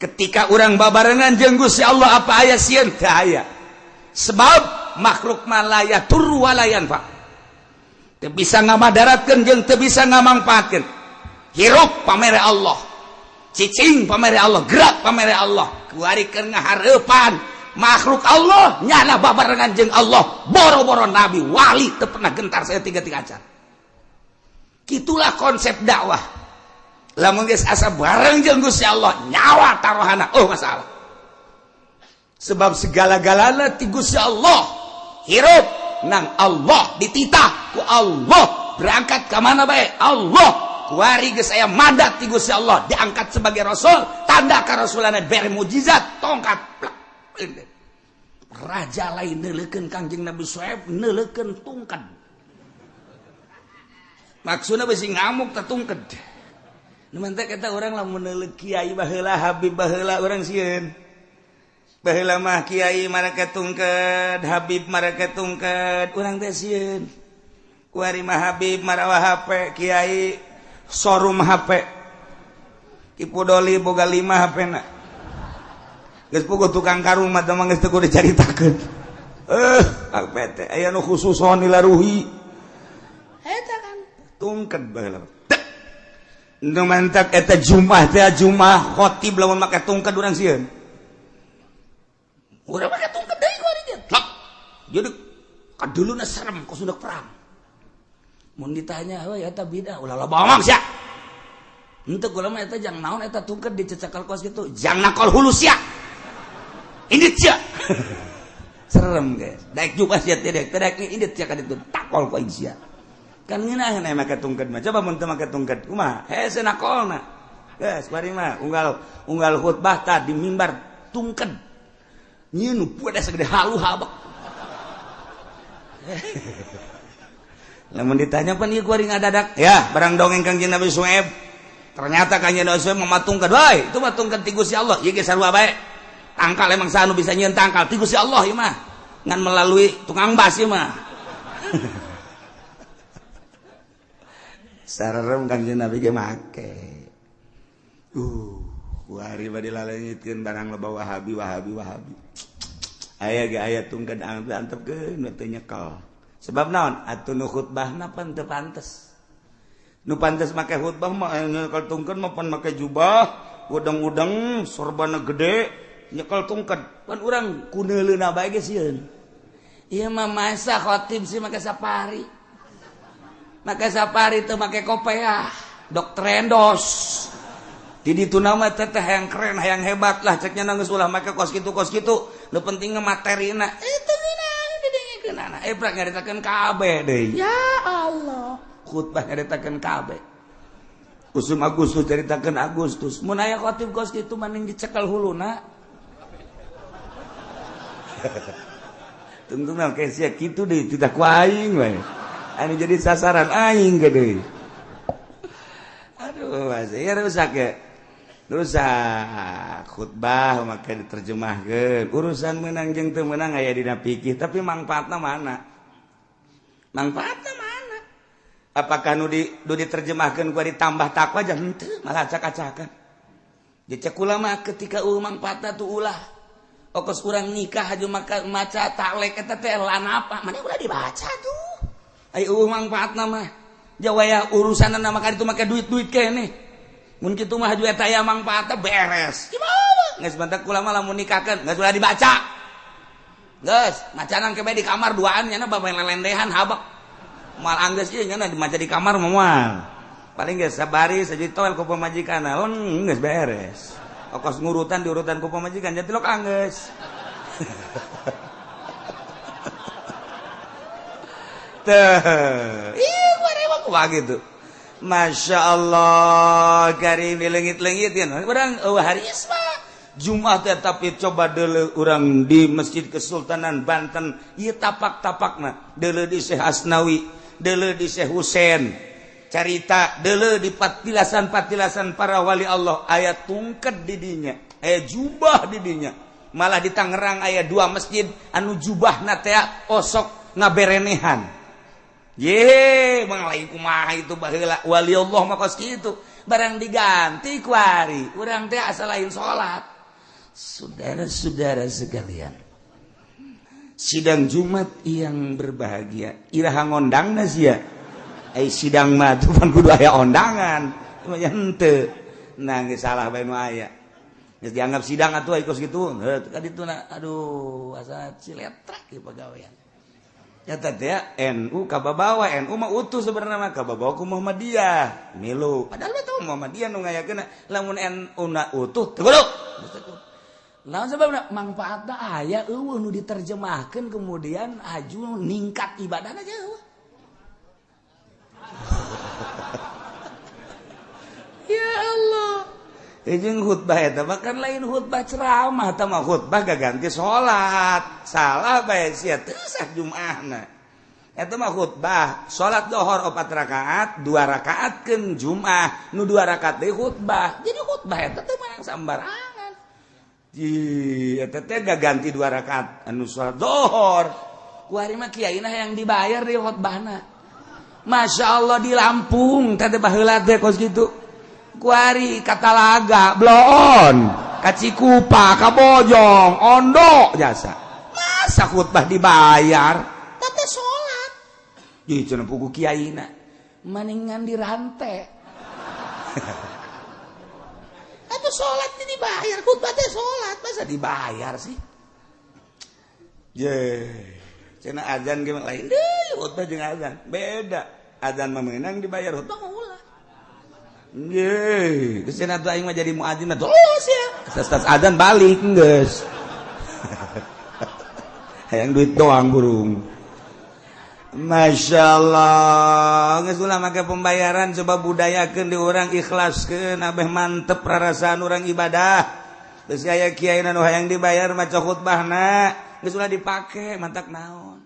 ketika orang babarengan jeung Gusti Allah apa aya sieun teu aya sebab makhluk malaya tur walayan Pak teu bisa ngamadaratkeun jeung teu bisa ngamangpaatkeun hirup pamere Allah cicing pamere Allah gerak pamere Allah kuari keur ngahareupan makhluk Allah nyana babarengan jeung Allah boro-boro nabi wali teu pernah gentar saya tiga-tiga acan kitulah konsep dakwah lamun geus asa bareng jeung Gusti Allah nyawa taruhana masalah sebab segala-galana ti Gusti Allah hirup nang Allah dititah ku Allah berangkat ke mana bae Allah kuari geus aya madat ti Gusti Allah diangkat sebagai rasul tanda karasulana bere mujizat tongkat raja lain neuleukeun Kangjeng Nabi Syuaib neuleukeun tungked maksudna bisi ngamuk teh tungked nu mantep eta urang lamun neuleuk kiai baheula habib baheula urang sieun baheula mah kiai marake tungked habib marake tungked urang teh sieun kuari mah habib marawa HP kiai showroom HP Ipu Doli boga 5 HP-na geus puguh tukang karung mah teh geus teu kudu dicaritakeun HP teh aya nu khususon ilaruhi eta kan tungked baheula nu mantap eta Jumat teh Jumat khotib lamun make tungked urang sieun urang make tungked deui ku ari dia tlak jadi kaduluna serem ku sundak perang mun ditanya we eta bidah ulah loba omong sia henteu ulama eta jang naon eta tungked dicecakal kos kitu jang nakol hulu sia indit sia serem guys daek juga sia teh daek indit sia ka ditu takol ku sia kan ngeunah na make tungked mah coba mun teu make tungked kumaha hese nakolna geus bari mah unggal khutbah tah di mimbar tungked nyeun pueda sagede halu habak lamun ditanya pan ieu kuring ngadadak ya barang dongeng Kangjeng Nabi Syuaib ternyata Kangjeng Nabi Syuaib mematungkeun wae itu mah tungked ti Gusti Allah ieu ge sarua bae tangkal emang sanu bisa nyieun tangkal ti Gusti Allah ieu mah ngan melalui tukang bas ieu mah sarerem Kangjeng Nabi ge make kuari bade lalengitkeun barang loba wahabi aya ge aya tungked antepkeun teu nyekel sebab naon atuh nu khutbahna pan teu pantes nu pantes make khutbah mah nyekel tungked mah pan make jubah udeng-udeng sorbana gede nyekel tungked pan urang kuneuleuna bae ge sieun ieu mah masa khotib sih make sapari teu make kopiah Dr. Endos di ditu nama teteh yang keren yang hebat lah ceknya nanggeus ulah make kos kitu nu pentingna materina itu kenana ebrak ngaritakeun kabeh deui ya Allah khutbah ngaritakeun kabeh usum Agustus caritakeun Agustus mun aya khotib kos kitu mending dicekel huluna tungtungna ke sia kitu deui tidak ku aing we anu jadi sasaran aing ge deui aduh saya rusak khutbah maka diterjemahkeun urusan menang jeung teu menang aya dina fikih tapi manfaatna mana apakah nu diterjemahkeun ku ditambah takwa aja henteu malah acak-acakan jadi cek ulama ketika manfaatna tu ulah okos urang nikah aja maca taklek eta teh lan apa mane ulah dibaca tuh aya manfaatna mah jawaya urusanna maka ditu make duit-duit keneh mun kitu mah haju eta aya mangpaatna beres gimana geus bantak ulama lamun nikahkeun geus ulah dibaca geus macanan ke bae di kamar duaan nya bae lelendehan habak moal anggeus ieu nya dimaca di kamar moal paling geus sabari sajitoel ku pamajikanna geus beres okos ngurutan diurutan ku pamajikan jadi lok anggeus teh ieu kumaha kumaha gitu Masya Allah karim di lengit-lengit ya orang hari isma Jumat ya tapi coba dulu orang di Masjid Kesultanan Banten ieu tapak-tapakna dulu di Syekh Asnawi dulu di Syekh Husein carita dulu di patilasan-patilasan para wali Allah aya tungked di dinya aya jubah di dinya malah di Tangerang aya 2 masjid anu jubahna teh osok ngaberenehan ye manglain kumaha itu baheula wali Allah mah kos kitu barang diganti kuari urang teh asa lain salat Saudara-saudara sekalian, sidang Jumat yang berbahagia, iraha ngondangna sia. Sidang mah tuh pan kudu aya ondangan. Nya henteu. Nah geus salah bae nu aya. Geus dianggap sidang atuh ikos kitu. Ka ditu aduh asa ciletrak ieu pagawean. Nyata teh NU kababawa, NU mah utuh sebenarnya mah kababawa ku Muhammadiyah. Milu. Padahal mah tahu Muhammadiyah nu ngayakeun lamun NU na utuh teu kudu. Lamun sababna manfaatna aya eueuh nu diterjemahkeun kemudian aju ningkat ibadahna jauh. Ya Allah. Jeung khutbah eta mah kan lain khutbah ceramah, tah mah khutbah gaganti salat. Salah bae sia teu sah Jumaahna. Eta mah khutbah, salat zuhur 4 rakaat, 2 rakaatkeun Jumaah, nu 2 rakaat deui khutbah. Jadi khutbah eta teh mah sambarangan. Eta teh gaganti 2 rakaat anu salat zuhur. Ku ari mah kiaina yang dibayar di khutbahna. Masya Allah di Lampung teh baheula teh kos kitu. Kuari Katalaga, Bloon, Kacikupa, Kabojong, Ondo jasa. Masa khutbah dibayar? Tete sholat. Jadi cenah pugu kiaina, maningan dirante. Itu sholat dibayar, khutbah teh sholat, masa dibayar sih? Cenah azan ge lain deui khutbah jeung azan, beda. Azan mah meunang dibayar, khutbah mah ulah. Yeay, geus cenah tuh aing mah jadi muadzin mah terus ya. Sas adzan balik geus. Hayang duit doang burung. Masyaallah, geus ulah make pembayaran coba budayakeun di urang ikhlaskeun abeh mantep rarasaan urang ibadah. Geus aya kiai nu hayang dibayar maca khutbahna, geus ulah dipake mantak naon.